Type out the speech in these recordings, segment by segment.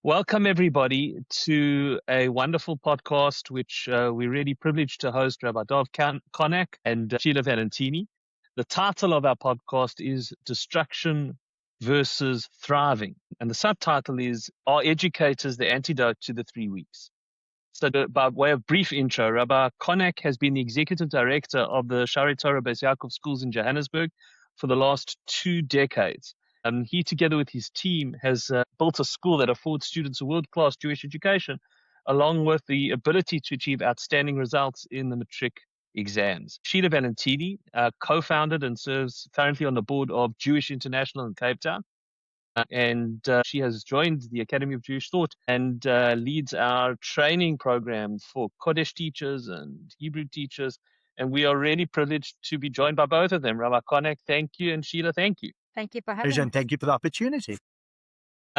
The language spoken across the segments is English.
Welcome, everybody, to a wonderful podcast, which we're really privileged to host Rabbi Connack and Sheila Valentini. The title of our podcast is Destruction versus Thriving. And the subtitle is Are Educators the Antidote to the 3 weeks? So, by way of brief intro, Rabbi Connack has been the executive director of the Shari Torah Beis Yaakov schools in Johannesburg for the last 2 decades. He, together with his team, has built a school that affords students a world-class Jewish education, along with the ability to achieve outstanding results in the matric exams. Sheila Valentini co-founded and serves currently on the board of Jewish International in Cape Town. And she has joined the Academy of Jewish Thought and leads our training program for Kodesh teachers and Hebrew teachers. And we are really privileged to be joined by both of them. Rabbi Connack, thank you, and Sheila, thank you. Thank you for having me. And thank you for the opportunity.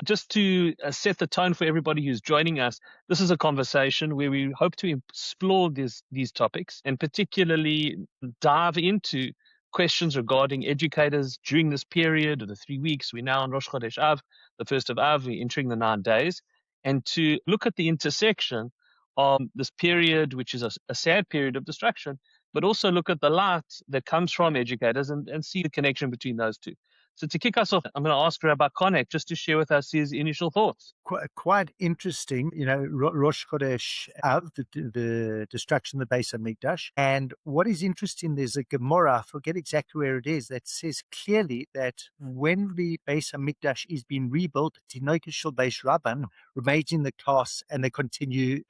Just to set the tone for everybody who's joining us, this is a conversation where we hope to explore these topics and particularly dive into questions regarding educators during this period of the 3 weeks. We're now on Rosh Chodesh Av, the first of Av, we're entering the 9 days, and to look at the intersection of this period, which is a sad period of destruction, but also look at the light that comes from educators and see the connection between those two. So to kick us off, I'm going to ask Rabbi Connack just to share with us his initial thoughts. Quite interesting, Rosh Chodesh Av, the destruction of the Beis Hamikdash. And what is interesting, there's a Gemara, I forget exactly where it is, that says clearly that when the Beis Hamikdash is being rebuilt, Tinokas shel Beis Rabban remains in the class and they continue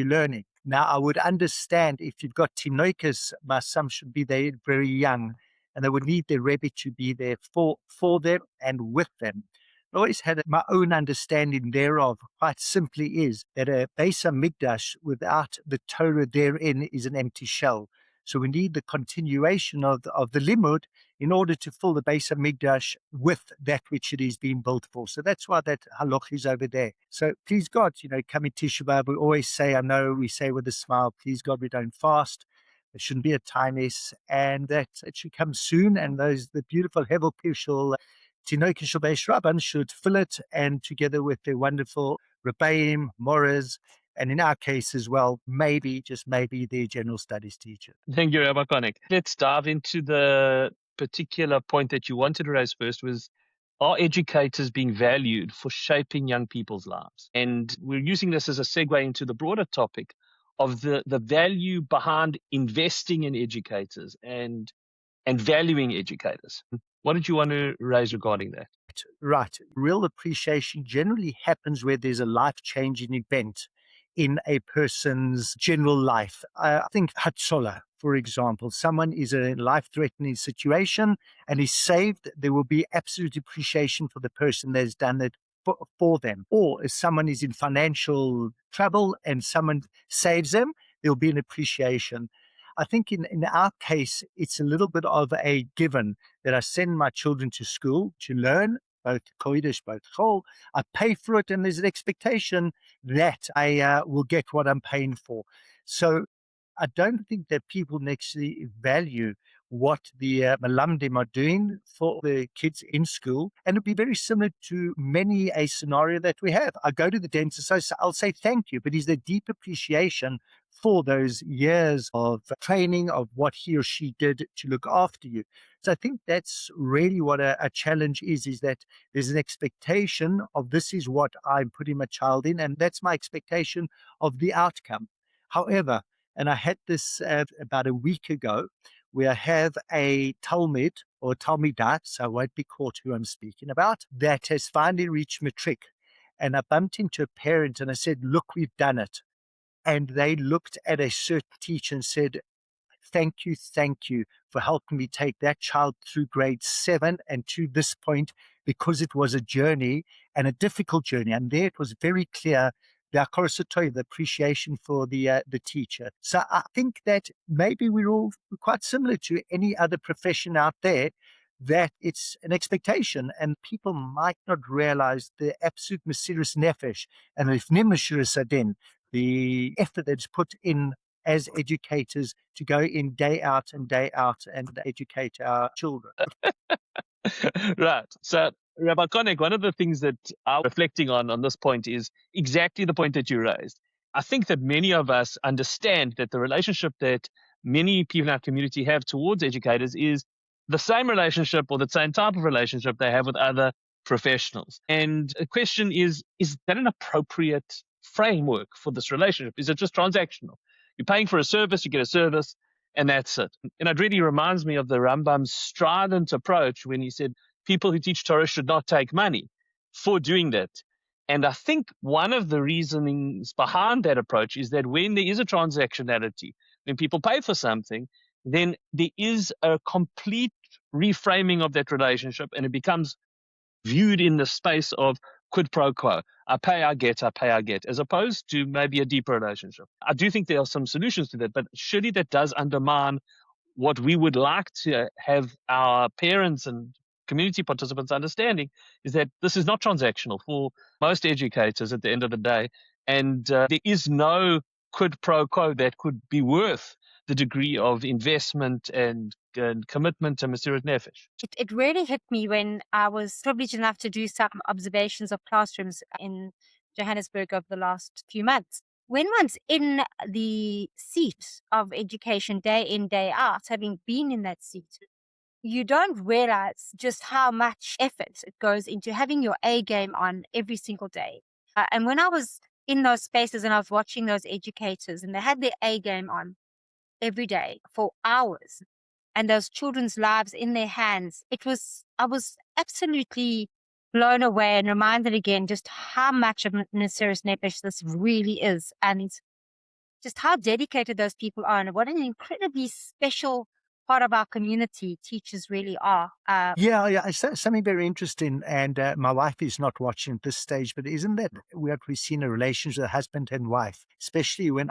learning. Now, I would understand if you've got Tinokas, my son should be there very young, and they would need their Rebbe to be there for them and with them. I always had my own understanding thereof, quite simply is that a Beis Hamikdash without the Torah therein is an empty shell. So we need the continuation of the limud in order to fill the Beis Hamikdash with that which it is being built for. So that's why that halach is over there. So please God, coming Tisha B'Av, we always say, I know we say with a smile, please God, we don't fast. There shouldn't be a timeliness, and that it should come soon. And the beautiful Hevel Pishul Tinokas shel Beis Rabban should fill it, and together with the wonderful Rebbeim, Moras, and in our case as well, just maybe their general studies teacher. Thank you, Rabbi Connack. Let's dive into the particular point that you wanted to raise first was, are educators being valued for shaping young people's lives? And we're using this as a segue into the broader topic of the value behind investing in educators and valuing educators. What did you want to raise regarding that? Right. Real appreciation generally happens where there's a life-changing event in a person's general life. I think Hatzola, for example, someone is in a life-threatening situation and is saved, there will be absolute appreciation for the person that has done it for them. Or if someone is in financial trouble and someone saves them, there'll be an appreciation. I think in our case, it's a little bit of a given that I send my children to school to learn, both Kodesh, both Chol. I pay for it, and there's an expectation that I will get what I'm paying for. So I don't think that people actually value what the Malamdim are doing for the kids in school. And it'd be very similar to many a scenario that we have. I go to the dentist, I'll say thank you, but is there deep appreciation for those years of training of what he or she did to look after you? So I think that's really what a challenge is that there's an expectation of this is what I'm putting my child in, and that's my expectation of the outcome. However, and I had this about a week ago, where I have a Talmud or Talmidat, so I won't be caught who I'm speaking about, that has finally reached matric. And I bumped into a parent and I said, look, we've done it. And they looked at a certain teacher and said, thank you for helping me take that child through grade 7 and to this point, because it was a journey and a difficult journey. And there it was very clear the appreciation for the teacher. So I think that maybe we're all quite similar to any other profession out there, that it's an expectation and people might not realize the absolute Mesiras Nefesh and the effort that's put in as educators to go in day out and educate our children. Right. So, Rabbi Connack, one of the things that I'm reflecting on this point is exactly the point that you raised. I think that many of us understand that the relationship that many people in our community have towards educators is the same relationship or the same type of relationship they have with other professionals. And the question is that an appropriate framework for this relationship? Is it just transactional? You're paying for a service, you get a service, and that's it. And it really reminds me of the Rambam's strident approach when he said people who teach Torah should not take money for doing that. And I think one of the reasonings behind that approach is that when there is a transactionality, when people pay for something, then there is a complete reframing of that relationship, and it becomes viewed in the space of quid pro quo. I pay, I get, I pay, I get, as opposed to maybe a deeper relationship. I do think there are some solutions to that, but surely that does undermine what we would like to have our parents and community participants understanding, is that this is not transactional for most educators at the end of the day. And there is no quid pro quo that could be worth the degree of investment and commitment to Mesirat Nefesh. It really hit me when I was privileged enough to do some observations of classrooms in Johannesburg over the last few months. When one's in the seat of education day in, day out, having been in that seat, you don't realize just how much effort it goes into having your A game on every single day. And when I was in those spaces and I was watching those educators and they had their A game on every day for hours, and those children's lives in their hands, I was absolutely blown away and reminded again just how much of Mesiras Nefesh this really is, and just how dedicated those people are, and what an incredibly special part of our community teachers really are. Yeah, it's something very interesting. And my wife is not watching at this stage, but isn't that what we see in a relationship with a husband and wife, especially when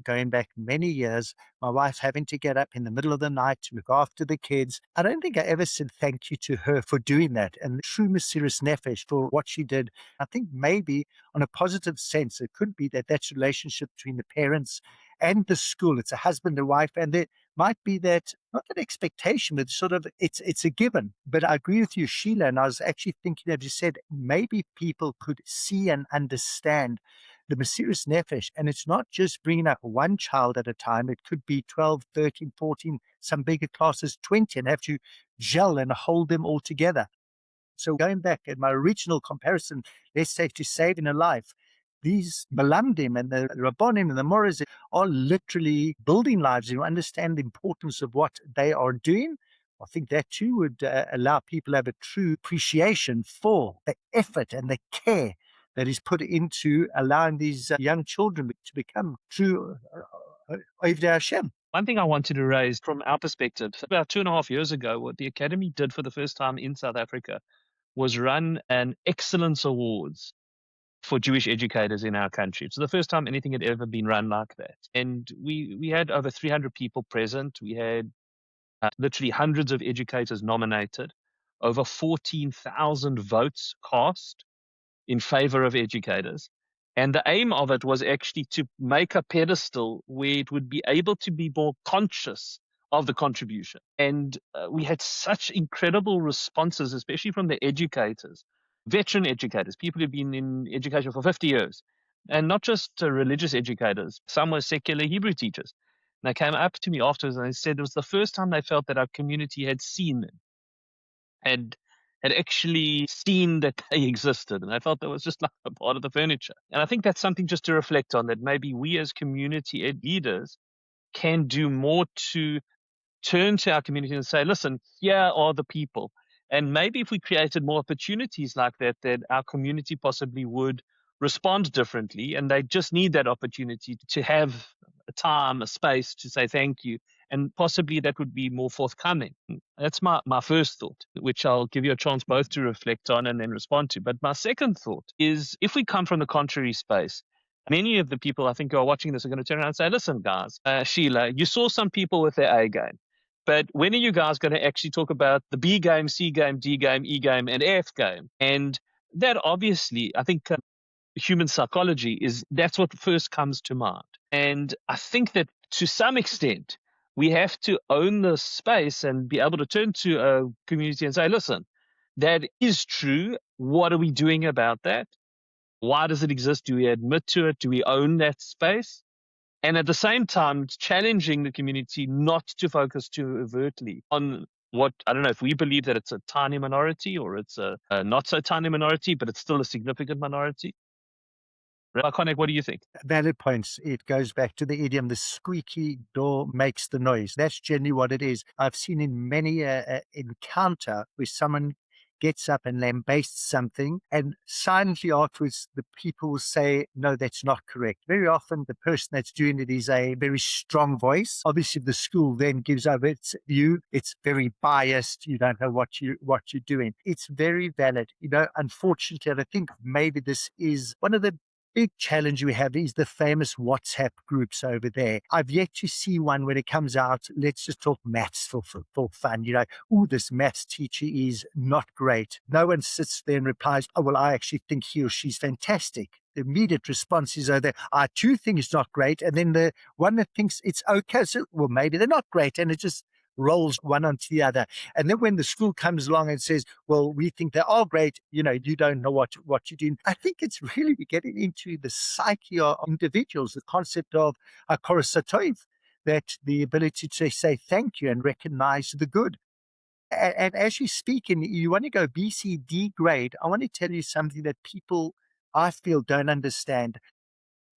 going back many years, my wife having to get up in the middle of the night to look after the kids. I don't think I ever said thank you to her for doing that, and true Mesiras Nefesh for what she did. I think maybe on a positive sense, it could be that that's relationship between the parents and the school. It's a husband and wife, and there might be that, not an expectation, but sort of it's a given. But I agree with you, Sheila, and I was actually thinking, as you said, maybe people could see and understand the Mesiras Nefesh, and it's not just bringing up one child at a time. It could be 12, 13, 14, some bigger classes, 20, and have to gel and hold them all together. So going back at my original comparison, let's say to saving a life, these Malamdim and the Rabbonim and the Moras are literally building lives. You understand the importance of what they are doing. I think that too would allow people to have a true appreciation for the effort and the care that is put into allowing these young children to become true Ovdei Hashem. One thing I wanted to raise from our perspective, about 2.5 years ago, what the Academy did for the first time in South Africa was run an Excellence Awards for Jewish educators in our country. It's the first time anything had ever been run like that. And we had over 300 people present. We had literally hundreds of educators nominated, over 14,000 votes cast in favor of educators. And the aim of it was actually to make a pedestal where it would be able to be more conscious of the contribution. And we had such incredible responses, especially from the educators, veteran educators, people who've been in education for 50 years, and not just religious educators. Some were secular Hebrew teachers. And they came up to me afterwards and they said it was the first time they felt that our community had seen them, had actually seen that they existed. And I felt that was just like a part of the furniture. And I think that's something just to reflect on, that maybe we as community leaders can do more to turn to our community and say, listen, here are the people. And maybe if we created more opportunities like that, that our community possibly would respond differently. And they just need that opportunity to have a time, a space to say thank you. And possibly that would be more forthcoming. That's my first thought, which I'll give you a chance both to reflect on and then respond to. But my second thought is, if we come from the contrary space, many of the people I think who are watching this are going to turn around and say, listen, guys, Sheila, you saw some people with their A game. But when are you guys going to actually talk about the B game, C game, D game, E game, and F game? And that obviously, I think human psychology that's what first comes to mind. And I think that to some extent, we have to own this space and be able to turn to a community and say, listen, that is true. What are we doing about that? Why does it exist? Do we admit to it? Do we own that space? And at the same time, it's challenging the community not to focus too overtly on what, I don't know if we believe that it's a tiny minority or it's a not so tiny minority, but it's still a significant minority. Connack, what do you think? Valid points. It goes back to the idiom, the squeaky door makes the noise. That's generally what it is. I've seen in many encounter where someone gets up and lambasts something, and silently afterwards the people will say, no, that's not correct. Very often the person that's doing it is a very strong voice. Obviously, if the school then gives over its view, it's very biased. You don't know what you're doing. It's very valid. Unfortunately, I think maybe this is one of the big challenge we have is the famous WhatsApp groups over there. I've yet to see one when it comes out, let's just talk maths for fun. This maths teacher is not great. No one sits there and replies, oh, well, I actually think he or she's fantastic. The immediate response is, I too think it's not great. And then the one that thinks it's okay, so, well, maybe they're not great. And it just rolls one onto the other. And then when the school comes along and says, well, we think they are great, you don't know what you're doing. I think it's really getting into the psyche of individuals, the concept of korosatoiv, that the ability to say thank you and recognize the good. And as you speak, and you want to go B, C, D grade, I want to tell you something that people, I feel, don't understand.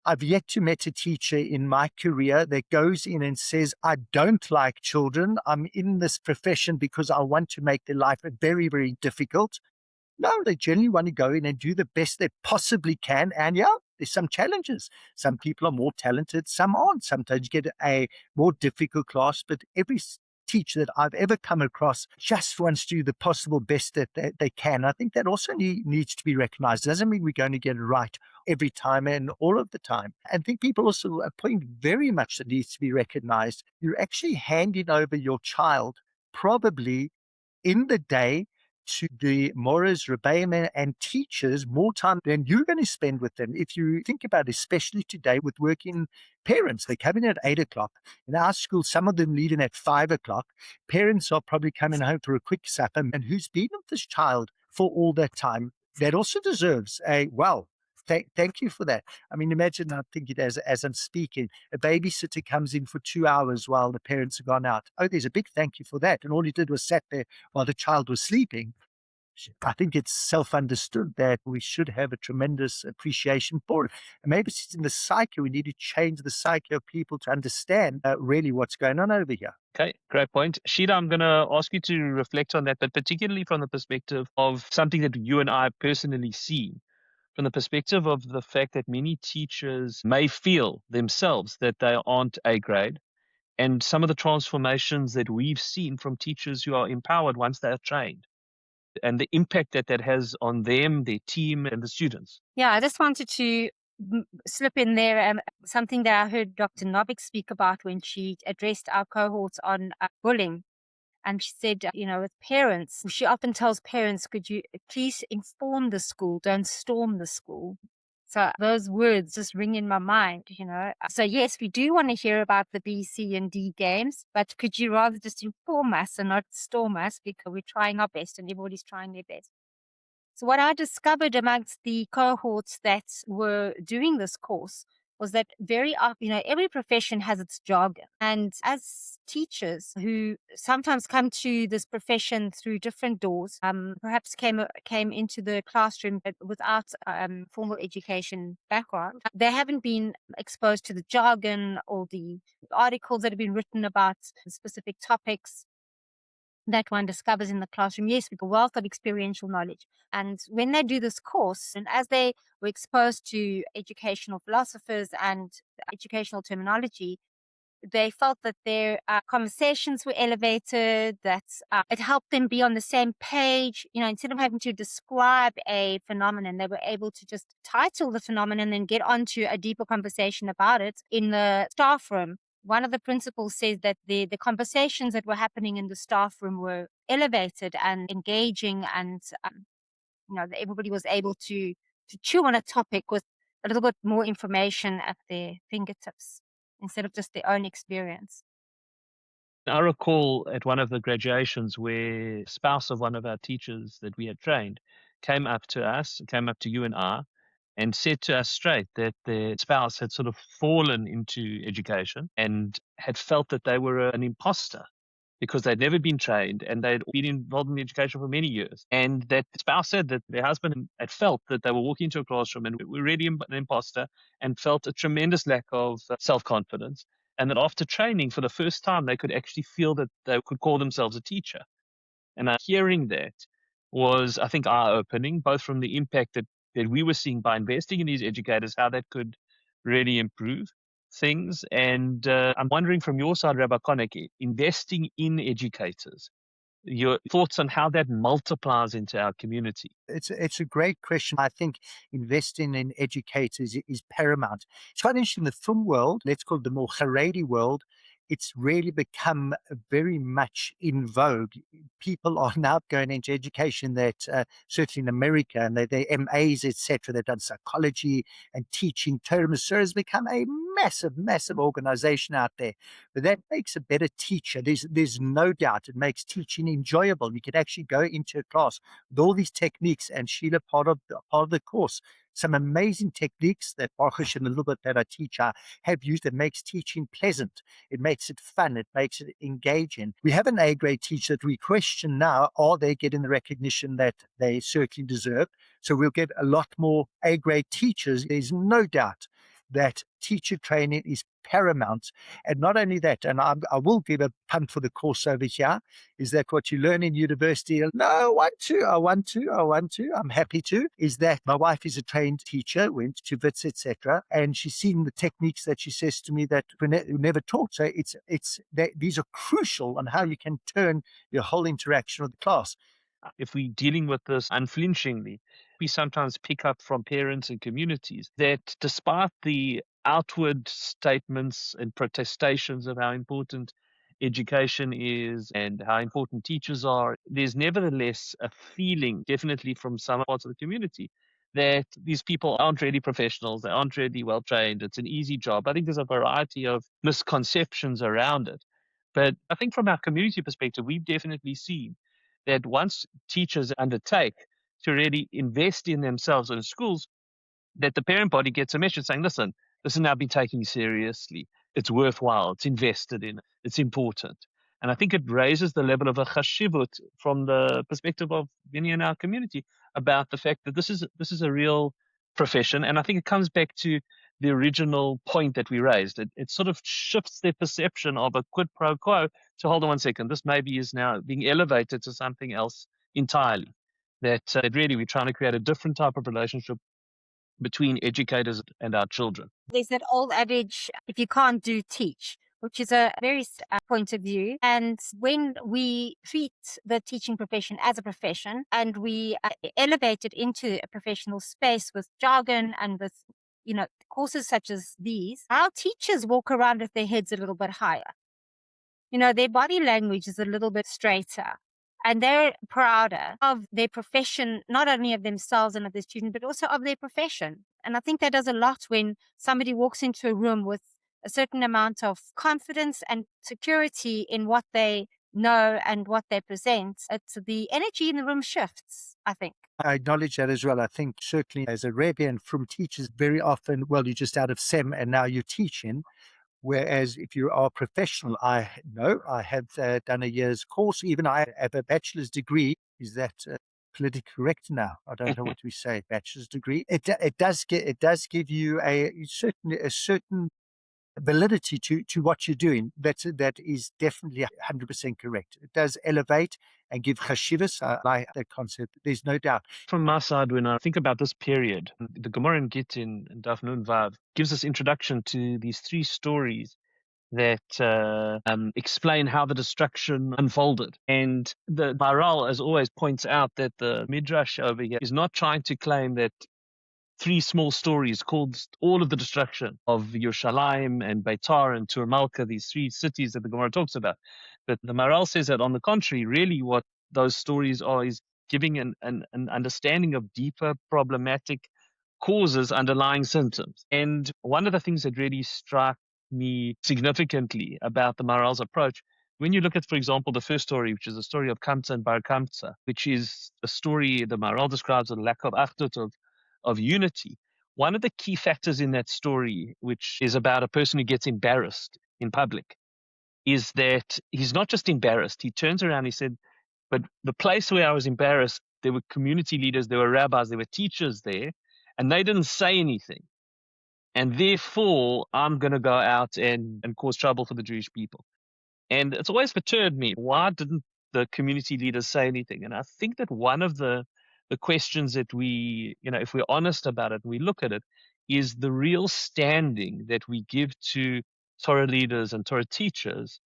I've yet to meet a teacher in my career that goes in and says, I don't like children. I'm in this profession because I want to make their life very, very difficult. No, they generally want to go in and do the best they possibly can. And yeah, there's some challenges. Some people are more talented, some aren't. Sometimes you get a more difficult class, but every teacher that I've ever come across just wants to do the possible best that they can. I think that also needs to be recognized. It doesn't mean we're going to get it right every time and all of the time. I think people also, a point very much that needs to be recognized, you're actually handing over your child probably in the day to the Moras, Rebbeim, and teachers more time than you're going to spend with them. If you think about it, especially today with working parents, they come in at 8 o'clock. In our school, some of them leave in at 5 o'clock. Parents are probably coming home for a quick supper. And who's been with this child for all that time? That also deserves a, well, thank you for that. I mean, imagine, I'm thinking as I'm speaking, a babysitter comes in for 2 hours while the parents have gone out. Oh, there's a big thank you for that. And all he did was sat there while the child was sleeping. I think it's self-understood that we should have a tremendous appreciation for it. And maybe it's in the psyche. We need to change the psyche of people to understand really what's going on over here. Okay, great point. Sheila, I'm going to ask you to reflect on that, but particularly from the perspective of something that you and I personally see, from the perspective of the fact that many teachers may feel themselves that they aren't A grade, and some of the transformations that we've seen from teachers who are empowered once they are trained, and the impact that has on them, their team, and the students. Yeah, I just wanted to slip in there something that I heard Dr. Novick speak about when she addressed our cohorts on bullying. And she said, with parents, she often tells parents, could you please inform the school, don't storm the school. So those words just ring in my mind, So yes, we do want to hear about the B, C, and D games, but could you rather just inform us and not storm us, because we're trying our best and everybody's trying their best. So what I discovered amongst the cohorts that were doing this course was that very often, every profession has its jargon. And as teachers who sometimes come to this profession through different doors, perhaps came into the classroom but without formal education background, they haven't been exposed to the jargon or the articles that have been written about specific topics that one discovers in the classroom. Yes, with a wealth of experiential knowledge. And when they do this course, and as they were exposed to educational philosophers and educational terminology, they felt that their conversations were elevated, that it helped them be on the same page. Instead of having to describe a phenomenon, they were able to just title the phenomenon and then get onto a deeper conversation about it in the staff room. One of the principals says that the conversations that were happening in the staff room were elevated and engaging, and that everybody was able to chew on a topic with a little bit more information at their fingertips instead of just their own experience. I recall at one of the graduations where the spouse of one of our teachers that we had trained came up to you and I, and said to us straight that their spouse had sort of fallen into education and had felt that they were an imposter because they'd never been trained and they'd been involved in education for many years. And that spouse said that their husband had felt that they were walking into a classroom and were really an imposter and felt a tremendous lack of self-confidence. And that after training for the first time, they could actually feel that they could call themselves a teacher. And hearing that was, I think, eye-opening, both from the impact that we were seeing by investing in these educators, how that could really improve things. And I'm wondering from your side, Rabbi Connack, investing in educators, your thoughts on how that multiplies into our community. It's a great question. I think investing in educators is paramount. It's quite interesting. In the film world, let's call it the more Haredi world, it's really become very much in vogue. People are now going into education that certainly in America, and they MAs, etc. They've done psychology and teaching. Torah Masur has become a massive organization out there. But that makes a better teacher. There's no doubt. It makes teaching enjoyable. You can actually go into a class with all these techniques, and Sheila, part of the course, some amazing techniques that Baruch Hashem, a little bit that I teach, I have used, that makes teaching pleasant. It makes it fun. It makes it engaging. We have an A-grade teacher that we question now, are they getting the recognition that they certainly deserve? So we'll get a lot more A-grade teachers. There's no doubt that teacher training is paramount. And not only that, and I will give a punt for the course over here, is that what you learn in university, no, I want to, I'm happy to, is that my wife is a trained teacher, went to Wits, etc. And she's seen the techniques that she says to me that we never taught. So these are crucial on how you can turn your whole interaction with the class. If we're dealing with this unflinchingly, we sometimes pick up from parents and communities that despite the outward statements and protestations of how important education is and how important teachers are, there's nevertheless a feeling, definitely from some parts of the community, that these people aren't really professionals, they aren't really well trained, it's an easy job. I think there's a variety of misconceptions around it. But I think from our community perspective, we've definitely seen that once teachers undertake to really invest in themselves in schools, that the parent body gets a message saying, listen, this is now being taken seriously. It's worthwhile. It's invested in. It's important. And I think it raises the level of a chashivut from the perspective of many in our community about the fact that this is a real profession. And I think it comes back to the original point that we raised. It sort of shifts their perception of a quid pro quo to, hold on one second, this maybe is now being elevated to something else entirely. That really we're trying to create a different type of relationship between educators and our children. There's that old adage, if you can't do, teach, which is a very point of view. And when we treat the teaching profession as a profession and we elevate it into a professional space with jargon and with, courses such as these, our teachers walk around with their heads a little bit higher. Their body language is a little bit straighter. And they're prouder of their profession, not only of themselves and of their students, but also of their profession. And I think that does a lot when somebody walks into a room with a certain amount of confidence and security in what they know and what they present. It's the energy in the room shifts, I think. I acknowledge that as well. I think certainly as a Rebbe and from teachers, very often, well, you're just out of SEM and now you're teaching. Whereas if you are a professional, I know I have done a year's course. Even I have a bachelor's degree. Is that politically correct now? I don't know what we say. Bachelor's degree. It does give you a certain validity to what you're doing. That is definitely 100% correct. It does elevate and give chashivas. I like that concept. There's no doubt. From my side, when I think about this period, the Gemara in Gittin and Daf Nun Vav gives us introduction to these three stories that explain how the destruction unfolded. And the Maharal, as always, points out that the Midrash over here is not trying to claim that three small stories called all of the destruction of Yerushalayim and Beitar and Tur Malka, these three cities that the Gemara talks about. But the Maharal says that on the contrary, really what those stories are is giving an understanding of deeper problematic causes, underlying symptoms. And one of the things that really struck me significantly about the Maharal's approach When you look at, for example, the first story, which is the story of Kamsa and Bar Kamsa, which is a story the Maharal describes as a lack of Antidote, of unity. One of the key factors in that story, which is about a person who gets embarrassed in public, is that he's not just embarrassed. He turns around, he said, but the place where I was embarrassed, there were community leaders, there were rabbis, there were teachers there, and they didn't say anything. And therefore, I'm going to go out and cause trouble for the Jewish people. And it's always perturbed me. Why didn't the community leaders say anything? And I think that one of the questions that we, if we're honest about it, we look at it, is the real standing that we give to Torah leaders and Torah teachers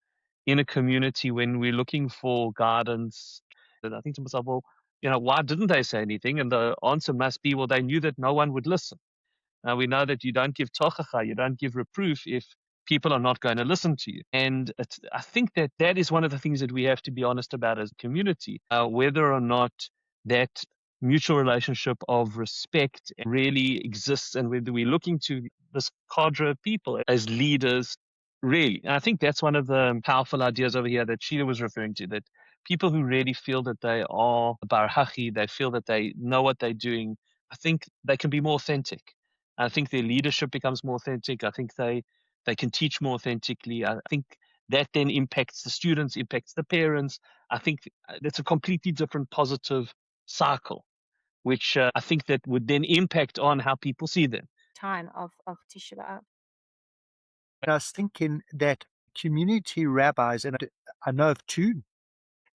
in a community when we're looking for guidance. And I think to myself, well, why didn't they say anything? And the answer must be, well, they knew that no one would listen. We know that you don't give tochacha, you don't give reproof if people are not going to listen to you. And I think that that is one of the things that we have to be honest about as a community, whether or not that mutual relationship of respect really exists, and whether we're looking to this cadre of people as leaders, really. And I think that's one of the powerful ideas over here that Sheila was referring to, that people who really feel that they are bar hachi, they feel that they know what they're doing, I think they can be more authentic. I think their leadership becomes more authentic. I think they can teach more authentically. I think that then impacts the students, impacts the parents. I think that's a completely different positive cycle, which I think that would then impact on how people see them. Time of Tisha B'Av. I was thinking that community rabbis, and I know of two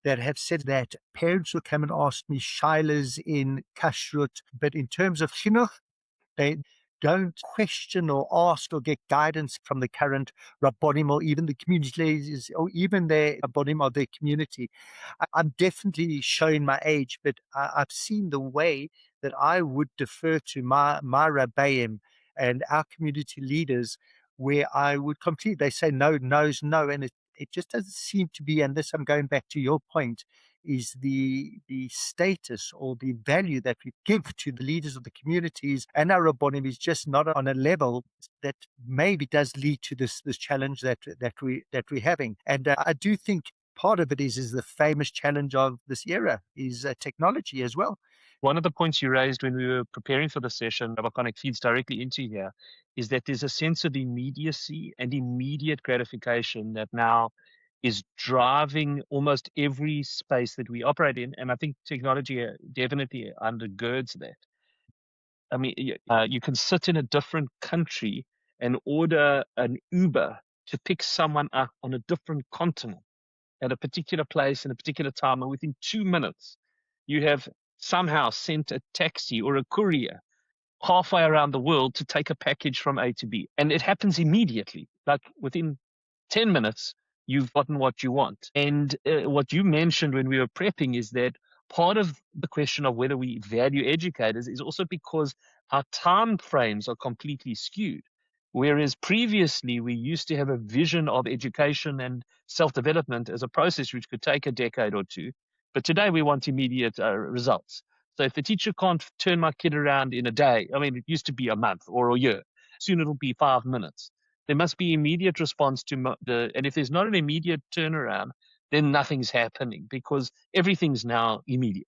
that have said that parents will come and ask me shilas in kashrut, but in terms of chinuch, they don't question or ask or get guidance from the current rabbonim or even the community leaders or even the rabbonim of their community. I'm definitely showing my age, but I've seen the way that I would defer to my rabbeim and our community leaders, where I would completely, they say no, no's no, and it just doesn't seem to be, and this I'm going back to your point, is the status or the value that we give to the leaders of the communities and our rabbonim is just not on a level that maybe does lead to this challenge that we're having. And I do think part of it is the famous challenge of this era is technology as well. One of the points you raised when we were preparing for the session, Rabbi Connack feeds directly into here, is that there's a sense of immediacy and immediate gratification that now is driving almost every space that we operate in. And I think technology definitely undergirds that. I mean, you can sit in a different country and order an Uber to pick someone up on a different continent at a particular place in a particular time, and within 2 minutes, you have somehow sent a taxi or a courier halfway around the world to take a package from A to B. And it happens immediately, like within 10 minutes, you've gotten what you want. And what you mentioned when we were prepping is that part of the question of whether we value educators is also because our time frames are completely skewed. Whereas previously we used to have a vision of education and self-development as a process which could take a decade or two. But today we want immediate results. So if the teacher can't turn my kid around in a day, I mean, it used to be a month or a year. Soon it'll be 5 minutes. There must be immediate response to and if there's not an immediate turnaround, then nothing's happening because everything's now immediate.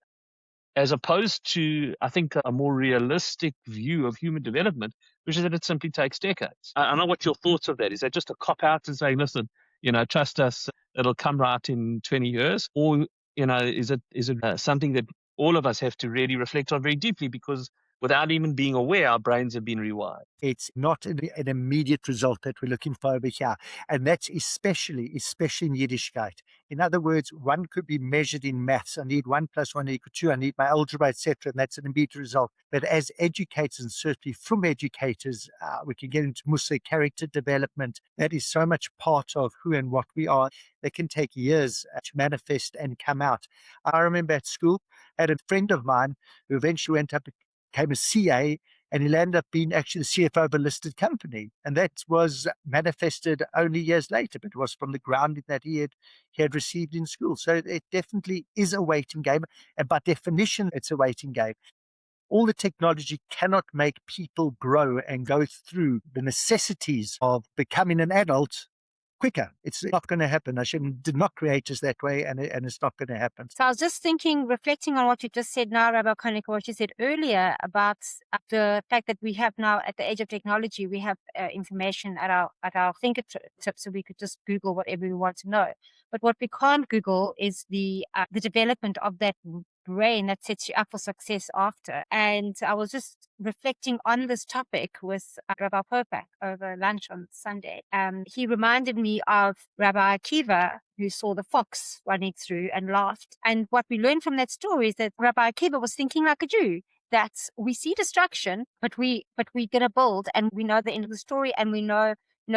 As opposed to, I think, a more realistic view of human development, which is that it simply takes decades. I don't know what your thoughts of that. Is that just a cop out and saying, listen, trust us, it'll come right in 20 years? Or, is it something that all of us have to really reflect on very deeply, because without even being aware, our brains have been rewired. It's not an immediate result that we're looking for over here. And that's especially in Yiddishkeit. In other words, one could be measured in maths. I need 1 + 1 = 2. I need my algebra, etc. And that's an immediate result. But as educators, and certainly from educators, we can get into Musa character development. That is so much part of who and what we are. They can take years to manifest and come out. I remember at school, I had a friend of mine who eventually became a CA, and he'll end up being actually the CFO of a listed company. And that was manifested only years later, but it was from the grounding that he had received in school. So it definitely is a waiting game. And by definition, it's a waiting game. All the technology cannot make people grow and go through the necessities of becoming an adult quicker. It's not going to happen. Hashem did not create us that way, and it's not going to happen. So I was just thinking, reflecting on what you just said now, Rabbi Connack, what you said earlier about the fact that we have now, at the age of technology, we have information at our fingertips, so we could just Google whatever we want to know. But what we can't Google is the development of that brain that sets you up for success after. And I was just reflecting on this topic with Rabbi Popak over lunch on Sunday. He reminded me of Rabbi Akiva, who saw the fox running through and laughed. And what we learned from that story is that Rabbi Akiva was thinking like a Jew, that we see destruction, but we're going to build, and we know the end of the story, and we know,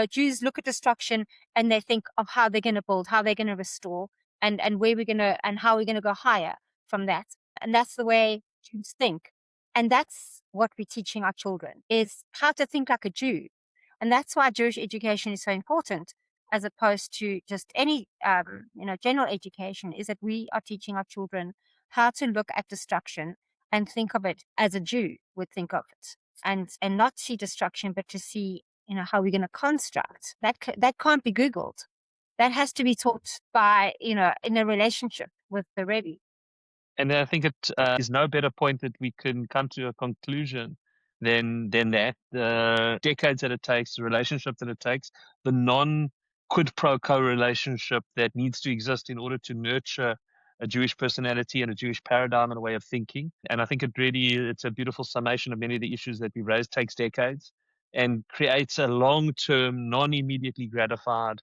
Jews look at destruction and they think of how they're going to build, how they're going to restore, and where we're going to, and how we're going to go higher from that. And that's the way Jews think. And that's what we're teaching our children, is how to think like a Jew. And that's why Jewish education is so important, as opposed to just any, general education, is that we are teaching our children how to look at destruction and think of it as a Jew would think of it, and not see destruction, but to see, how we're going to construct. That can't be Googled. That has to be taught by, in a relationship with the Rebbe. And I think it is no better point that we can come to a conclusion than that. The decades that it takes, the relationship that it takes, the non-quid pro quo relationship that needs to exist in order to nurture a Jewish personality and a Jewish paradigm and a way of thinking. And I think it's a beautiful summation of many of the issues that we raised, takes decades and creates a long-term, non-immediately gratified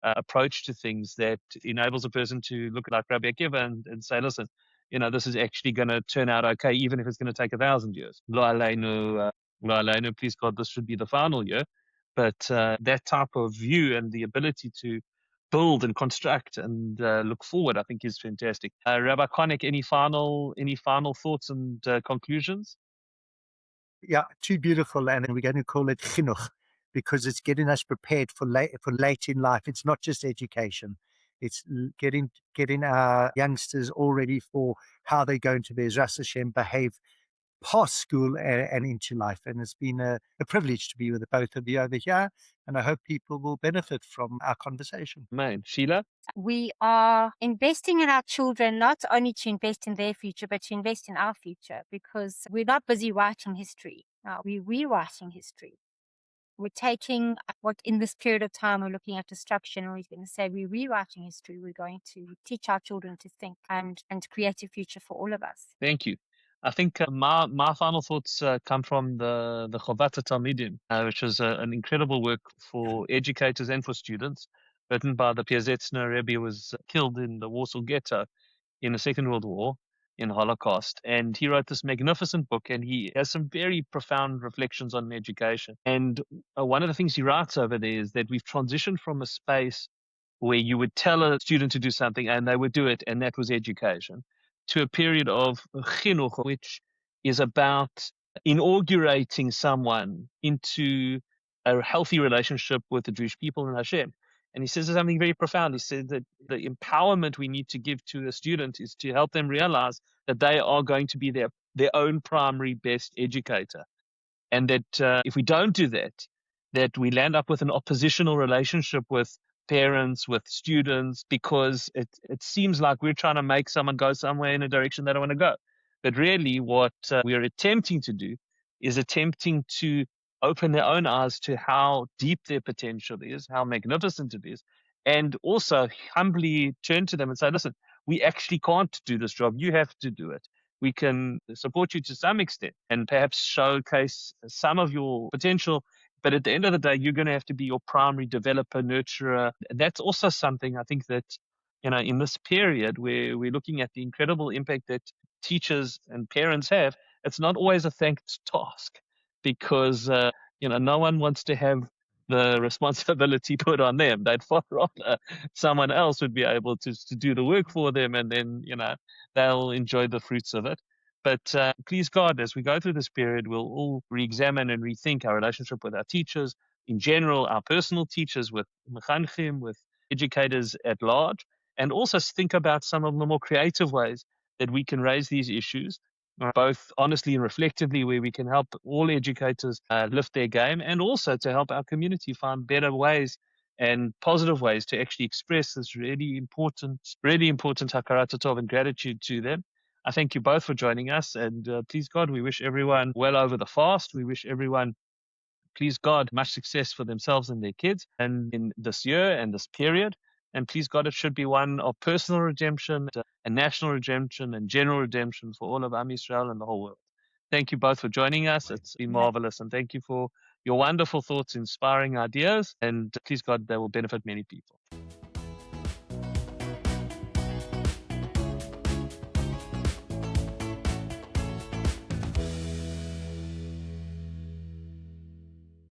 approach to things that enables a person to look like Rabbi Akiva and say, listen, this is actually going to turn out okay, even if it's going to take 1,000 years. Lo aleinu, please God, this should be the final year. But that type of view and the ability to build and construct and look forward, I think, is fantastic. Rabbi Connack, any final thoughts and conclusions? Yeah, too beautiful, and we're going to call it chinuch, because it's getting us prepared for late in life. It's not just education. It's getting our youngsters all ready for how they're going to, Be'ezras Hashem, behave past school and into life. And it's been a privilege to be with the both of you over here, and I hope people will benefit from our conversation. Man, Sheila? We are investing in our children, not only to invest in their future, but to invest in our future, because we're not busy writing history. We're rewriting history. We're taking what in this period of time we're looking at destruction, and we're going to say we're rewriting history. We're going to teach our children to think and create a future for all of us. Thank you. I think my final thoughts come from the Chovat Talmidim, which is an incredible work for educators and for students, written by the Piazetzner Rebbe, who was killed in the Warsaw Ghetto in the Second World War, in the Holocaust. And he wrote this magnificent book, and he has some very profound reflections on education. And one of the things he writes over there is that we've transitioned from a space where you would tell a student to do something and they would do it, and that was education, to a period of chinuch, which is about inaugurating someone into a healthy relationship with the Jewish people and Hashem. And he says something very profound. He said that the empowerment we need to give to a student is to help them realize that they are going to be their own primary best educator. And that if we don't do that, that we land up with an oppositional relationship with parents, with students, because it seems like we're trying to make someone go somewhere in a direction they don't want to go. But really what we are attempting to do is attempting to open their own eyes to how deep their potential is, how magnificent it is, and also humbly turn to them and say, listen, we actually can't do this job. You have to do it. We can support you to some extent and perhaps showcase some of your potential. But at the end of the day, you're going to have to be your primary developer, nurturer. That's also something I think that, in this period where we're looking at the incredible impact that teachers and parents have, it's not always a thankless task, because, no one wants to have the responsibility put on them. They'd far rather someone else would be able to do the work for them, and then, they'll enjoy the fruits of it. But please God, as we go through this period, we'll all re-examine and rethink our relationship with our teachers in general, our personal teachers, with mechanchim, with educators at large, and also think about some of the more creative ways that we can raise these issues, both honestly and reflectively, where we can help all educators lift their game, and also to help our community find better ways and positive ways to actually express this really important Hakarata Tov and gratitude to them. I thank you both for joining us, and please God, we wish everyone well over the fast. We wish everyone, please God, much success for themselves and their kids and in this year and this period. And please God, it should be one of personal redemption, and national redemption, and general redemption for all of Am Yisrael and the whole world. Thank you both for joining us. It's been marvelous. And thank you for your wonderful thoughts, inspiring ideas. And please God, they will benefit many people.